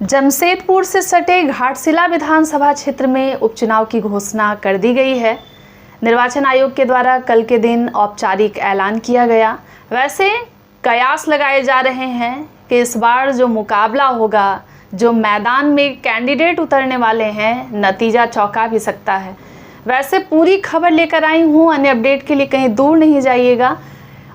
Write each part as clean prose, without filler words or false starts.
जमशेदपुर से सटे घाटशिला विधानसभा क्षेत्र में उपचुनाव की घोषणा कर दी गई है। निर्वाचन आयोग के द्वारा कल के दिन औपचारिक ऐलान किया गया। वैसे कयास लगाए जा रहे हैं कि इस बार जो मुकाबला होगा, जो मैदान में कैंडिडेट उतरने वाले हैं, नतीजा चौंका भी सकता है। वैसे पूरी खबर लेकर आई हूँ, अन्य अपडेट के लिए कहीं दूर नहीं जाइएगा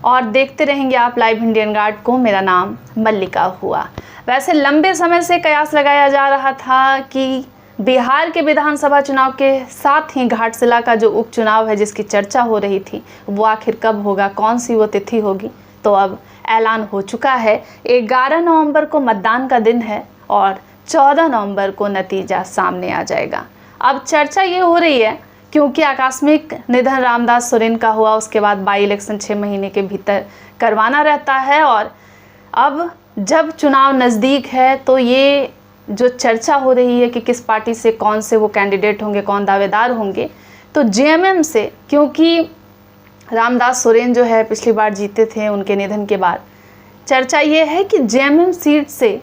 और देखते रहेंगे आप लाइव इंडियन गार्ड को। मेरा नाम मल्लिका हुआ। वैसे लंबे समय से कयास लगाया जा रहा था कि बिहार के विधानसभा चुनाव के साथ ही घाटशिला का जो उपचुनाव है जिसकी चर्चा हो रही थी वो आखिर कब होगा, कौन सी वो तिथि होगी। तो अब ऐलान हो चुका है। 11 नवंबर को मतदान का दिन है और 14 नवंबर को नतीजा सामने आ जाएगा। अब चर्चा ये हो रही है क्योंकि आकस्मिक निधन रामदास सोरेन का हुआ, उसके बाद बाई इलेक्शन 6 महीने के भीतर करवाना रहता है और अब जब चुनाव नज़दीक है तो ये जो चर्चा हो रही है कि किस पार्टी से कौन से वो कैंडिडेट होंगे, कौन दावेदार होंगे, तो जेएमएम से, क्योंकि रामदास सोरेन जो है पिछली बार जीते थे, उनके निधन के बाद चर्चा ये है कि जेएमएम सीट से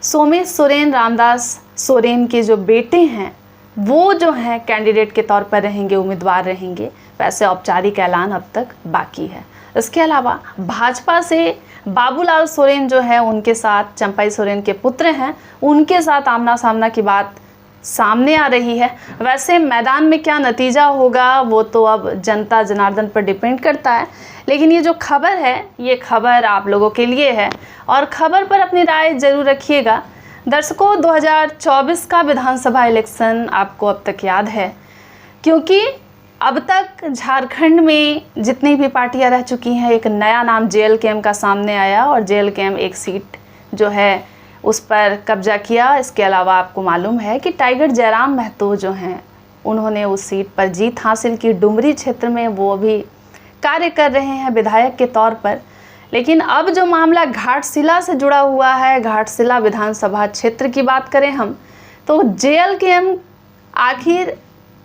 सोमेश सोरेन, रामदास सोरेन के जो बेटे हैं वो जो हैं कैंडिडेट के तौर पर रहेंगे, उम्मीदवार रहेंगे। वैसे औपचारिक ऐलान अब तक बाकी है। इसके अलावा भाजपा से बाबूलाल सोरेन जो है, उनके साथ चंपाई सोरेन के पुत्र हैं, उनके साथ आमना सामना की बात सामने आ रही है। वैसे मैदान में क्या नतीजा होगा वो तो अब जनता जनार्दन पर डिपेंड करता है, लेकिन ये जो खबर है ये खबर आप लोगों के लिए है और खबर पर अपनी राय ज़रूर रखिएगा। दर्शकों, 2024 का विधानसभा इलेक्शन आपको अब तक याद है, क्योंकि अब तक झारखंड में जितनी भी पार्टियां रह चुकी हैं, एक नया नाम जेएलकेएम का सामने आया और जेएलकेएम एक सीट जो है उस पर कब्जा किया। इसके अलावा आपको मालूम है कि टाइगर जयराम महतो जो हैं उन्होंने उस सीट पर जीत हासिल की। डुमरी क्षेत्र में वो अभी कार्य कर रहे हैं विधायक के तौर पर। लेकिन अब जो मामला घाटशिला से जुड़ा हुआ है, घाटशिला विधानसभा क्षेत्र की बात करें हम, तो जेएलकेएम आखिर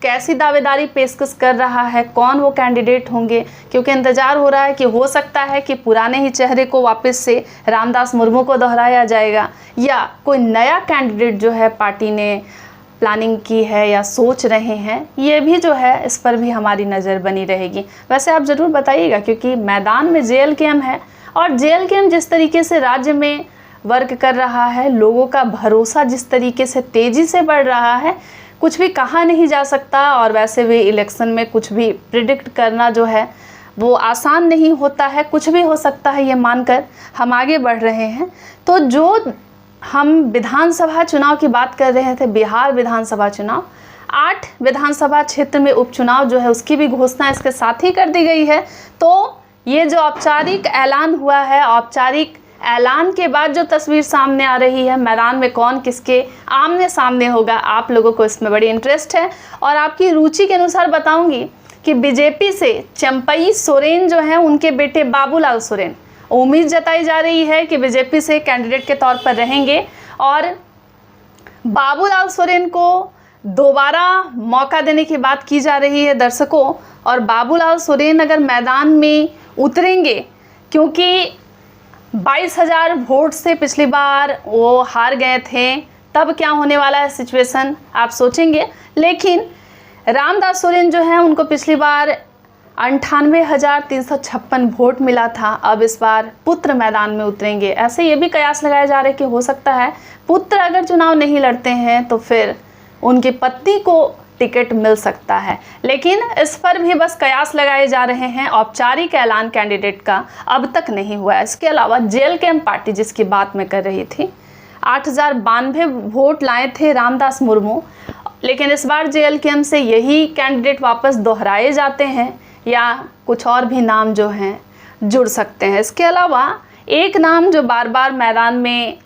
कैसी दावेदारी पेशकश कर रहा है, कौन वो कैंडिडेट होंगे, क्योंकि इंतज़ार हो रहा है कि हो सकता है कि पुराने ही चेहरे को वापस से रामदास मुर्मू को दोहराया जाएगा या कोई नया कैंडिडेट जो है पार्टी ने प्लानिंग की है या सोच रहे हैं। ये भी जो है इस पर भी हमारी नज़र बनी रहेगी। वैसे आप ज़रूर बताइएगा, क्योंकि मैदान में जेएलकेएम है और जेएलकेएम जिस तरीके से राज्य में वर्क कर रहा है, लोगों का भरोसा जिस तरीके से तेज़ी से बढ़ रहा है, कुछ भी कहा नहीं जा सकता। और वैसे भी इलेक्शन में कुछ भी प्रिडिक्ट करना जो है वो आसान नहीं होता है, कुछ भी हो सकता है, ये मानकर हम आगे बढ़ रहे हैं। तो जो हम विधानसभा चुनाव की बात कर रहे थे, बिहार विधानसभा चुनाव, 8 विधानसभा क्षेत्र में उपचुनाव जो है उसकी भी घोषणा इसके साथ ही कर दी गई है। तो ये जो औपचारिक ऐलान हुआ है, औपचारिक ऐलान के बाद जो तस्वीर सामने आ रही है, मैदान में कौन किसके आमने सामने होगा, आप लोगों को इसमें बड़ी इंटरेस्ट है और आपकी रुचि के अनुसार बताऊंगी कि बीजेपी से चंपाई सोरेन जो हैं, उनके बेटे बाबूलाल सोरेन, उम्मीद जताई जा रही है कि बीजेपी से कैंडिडेट के तौर पर रहेंगे और बाबूलाल सोरेन को दोबारा मौका देने की बात की जा रही है दर्शकों। और बाबूलाल सोरेन अगर मैदान में उतरेंगे, क्योंकि 22,000 वोट से पिछली बार वो हार गए थे, तब क्या होने वाला है सिचुएशन आप सोचेंगे। लेकिन रामदास सोरेन जो है उनको पिछली बार 98,356 वोट मिला था। अब इस बार पुत्र मैदान में उतरेंगे। ऐसे ये भी कयास लगाया जा रहा है कि हो सकता है पुत्र अगर चुनाव नहीं लड़ते हैं तो फिर उनकी पत्नी को टिकट मिल सकता है। लेकिन इस पर भी बस कयास लगाए जा रहे हैं। औपचारिक ऐलान कैंडिडेट का अब तक नहीं हुआ है। इसके अलावा जेएलकेएम पार्टी जिसकी बात मैं कर रही थी, 8,092 वोट लाए थे रामदास मुर्मू, लेकिन इस बार जेएलकेएम से यही कैंडिडेट वापस दोहराए जाते हैं या कुछ और भी नाम जो हैं जुड़ सकते हैं। इसके अलावा एक नाम जो बार बार मैदान में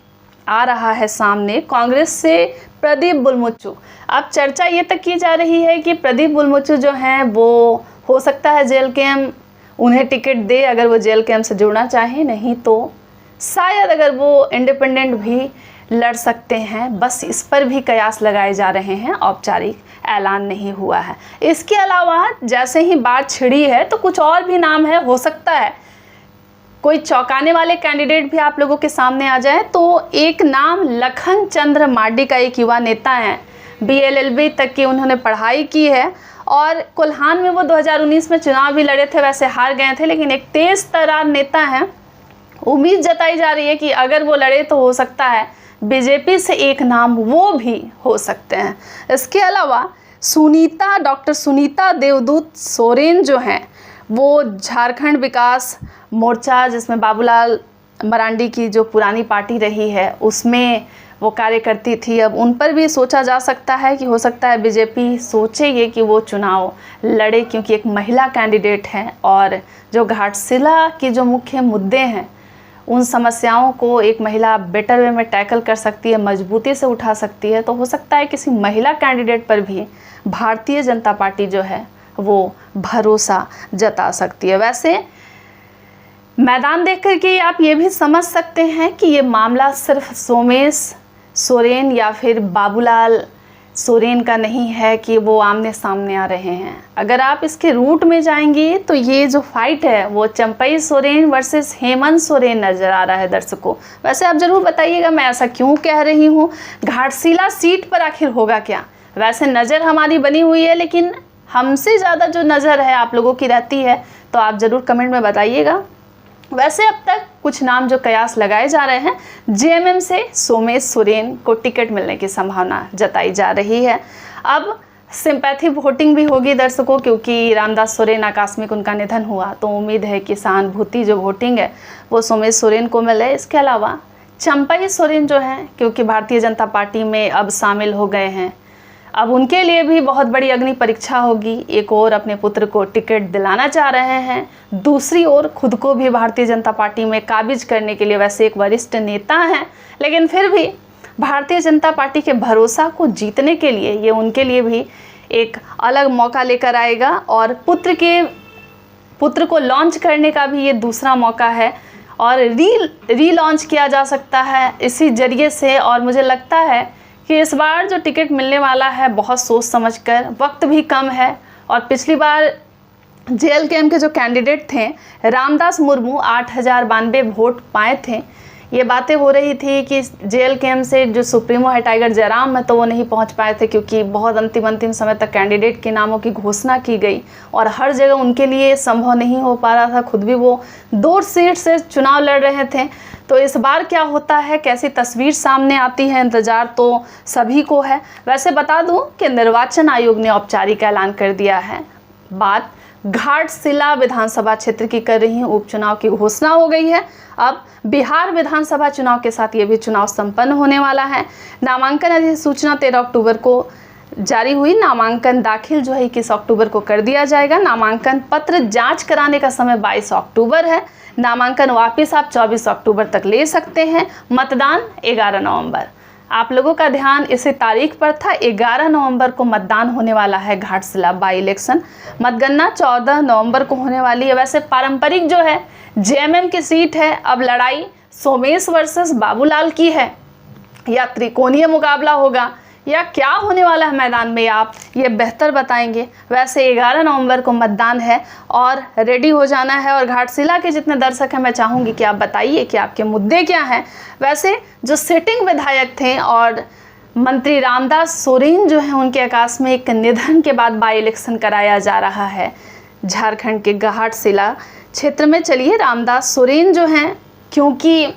आ रहा है सामने, कांग्रेस से प्रदीप बुलमुच्चू। अब चर्चा ये तक की जा रही है कि प्रदीप बुलमुच्चू जो हैं वो हो सकता है जेएलकेएम उन्हें टिकट दे अगर वो जेएलकेएम से जुड़ना चाहें, नहीं तो शायद अगर वो इंडिपेंडेंट भी लड़ सकते हैं। बस इस पर भी कयास लगाए जा रहे हैं, औपचारिक ऐलान नहीं हुआ है। इसके अलावा जैसे ही बात छिड़ी है तो कुछ और भी नाम है, हो सकता है कोई चौंकाने वाले कैंडिडेट भी आप लोगों के सामने आ जाए तो एक नाम लखन चंद्र मार्डी का एक युवा नेता हैं। BLLB तक की उन्होंने पढ़ाई की है और कोल्हान में वो 2019 में चुनाव भी लड़े थे, वैसे हार गए थे, लेकिन एक तेज तर्रार नेता हैं। उम्मीद जताई जा रही है कि अगर वो लड़े तो हो सकता है बीजेपी से एक नाम वो भी हो सकते हैं। इसके अलावा डॉक्टर सुनीता देवदूत सोरेन जो हैं वो झारखंड विकास मोर्चा, जिसमें बाबूलाल मरांडी की जो पुरानी पार्टी रही है उसमें वो कार्य करती थी, अब उन पर भी सोचा जा सकता है कि हो सकता है बीजेपी सोचे ये कि वो चुनाव लड़े, क्योंकि एक महिला कैंडिडेट है और जो घाटशिला के जो मुख्य मुद्दे हैं उन समस्याओं को एक महिला बेटर वे में टैकल कर सकती है, मजबूती से उठा सकती है। तो हो सकता है किसी महिला कैंडिडेट पर भी भारतीय जनता पार्टी जो है वो भरोसा जता सकती है। वैसे मैदान देख कर के आप ये भी समझ सकते हैं कि ये मामला सिर्फ सोमेश सोरेन या फिर बाबूलाल सोरेन का नहीं है कि वो आमने सामने आ रहे हैं। अगर आप इसके रूट में जाएंगे तो ये जो फाइट है वो चंपई सोरेन वर्सेस हेमंत सोरेन नज़र आ रहा है दर्शकों। वैसे आप ज़रूर बताइएगा मैं ऐसा क्यों कह रही हूँ, घाटशिला सीट पर आखिर होगा क्या। वैसे नज़र हमारी बनी हुई है, लेकिन हमसे ज़्यादा जो नज़र है आप लोगों की रहती है, तो आप ज़रूर कमेंट में बताइएगा। वैसे अब तक कुछ नाम जो कयास लगाए जा रहे हैं, JMM से सोमेश सोरेन को टिकट मिलने की संभावना जताई जा रही है। अब सिंपैथी वोटिंग भी होगी दर्शकों, क्योंकि रामदास सोरेन आकस्मिक उनका निधन हुआ, तो उम्मीद है कि सहानुभूति जो वोटिंग है वो सोमेश सोरेन को मिले। इसके अलावा चंपई सोरेन जो हैं, क्योंकि भारतीय जनता पार्टी में अब शामिल हो गए हैं, अब उनके लिए भी बहुत बड़ी अग्नि परीक्षा होगी। एक और अपने पुत्र को टिकट दिलाना चाह रहे हैं, दूसरी ओर खुद को भी भारतीय जनता पार्टी में काबिज करने के लिए, वैसे एक वरिष्ठ नेता हैं, लेकिन फिर भी भारतीय जनता पार्टी के भरोसा को जीतने के लिए ये उनके लिए भी एक अलग मौका लेकर आएगा और पुत्र को लॉन्च करने का भी ये दूसरा मौका है और रीलॉन्च किया जा सकता है इसी जरिए से। और मुझे लगता है कि इस बार जो टिकट मिलने वाला है बहुत सोच समझकर, वक्त भी कम है। और पिछली बार JLKM के जो कैंडिडेट थे रामदास मुर्मू 8092 वोट पाए थे। ये बातें हो रही थी कि JLKM से जो सुप्रीमो है टाइगर जयराम है तो वो नहीं पहुंच पाए थे, क्योंकि बहुत अंतिम समय तक कैंडिडेट के नामों की घोषणा की गई और हर जगह उनके लिए संभव नहीं हो पा रहा था। खुद भी वो 2 सीट से चुनाव लड़ रहे थे। तो इस बार क्या होता है, कैसी तस्वीर सामने आती है, इंतज़ार तो सभी को है। वैसे बता दूं कि निर्वाचन आयोग ने औपचारिक ऐलान कर दिया है। बात घाटशिला विधानसभा क्षेत्र की कर रही हूँ, उपचुनाव की घोषणा हो गई है। अब बिहार विधानसभा चुनाव के साथ ये भी चुनाव संपन्न होने वाला है। नामांकन अधिसूचना 13 अक्टूबर को जारी हुई। नामांकन दाखिल जो है 21 अक्टूबर को कर दिया जाएगा। नामांकन पत्र जांच कराने का समय 22 अक्टूबर है। नामांकन वापस आप 24 अक्टूबर तक ले सकते हैं। मतदान 11 नवंबर। आप लोगों का ध्यान इसी तारीख पर था, 11 नवंबर को मतदान होने वाला है घाटशिला बाई इलेक्शन। मतगणना 14 नवंबर को होने वाली है। वैसे पारंपरिक जो है JMM की सीट है, अब लड़ाई सोमेश वर्सेस बाबूलाल की है या त्रिकोणीय मुकाबला होगा या क्या होने वाला है मैदान में, आप ये बेहतर बताएंगे। वैसे 11 नवंबर को मतदान है और रेडी हो जाना है। और घाटशिला के जितने दर्शक हैं मैं चाहूँगी कि आप बताइए कि आपके मुद्दे क्या हैं। वैसे जो सिटिंग विधायक थे और मंत्री रामदास सोरेन जो हैं, उनके आकस्मिक निधन के बाद बाई इलेक्शन कराया जा रहा है झारखंड के घाटशिला क्षेत्र में। चलिए, रामदास सोरेन जो हैं, क्योंकि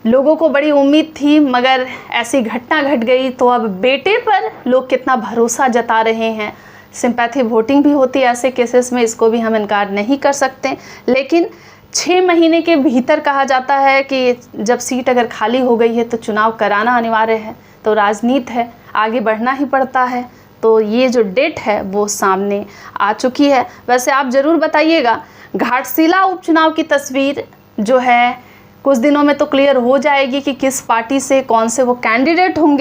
लोगों को बड़ी उम्मीद थी मगर ऐसी घटना घट गई, तो अब बेटे पर लोग कितना भरोसा जता रहे हैं। सिंपैथी वोटिंग भी होती है ऐसे केसेस में, इसको भी हम इनकार नहीं कर सकते। लेकिन 6 महीने के भीतर कहा जाता है कि जब सीट अगर खाली हो गई है तो चुनाव कराना अनिवार्य है। तो राजनीति है, आगे बढ़ना ही पड़ता है। तो ये जो डेट है वो सामने आ चुकी है। वैसे आप ज़रूर बताइएगा, घाटशिला उपचुनाव की तस्वीर जो है कुछ दिनों में तो क्लियर हो जाएगी कि किस पार्टी से कौन से वो कैंडिडेट होंगे।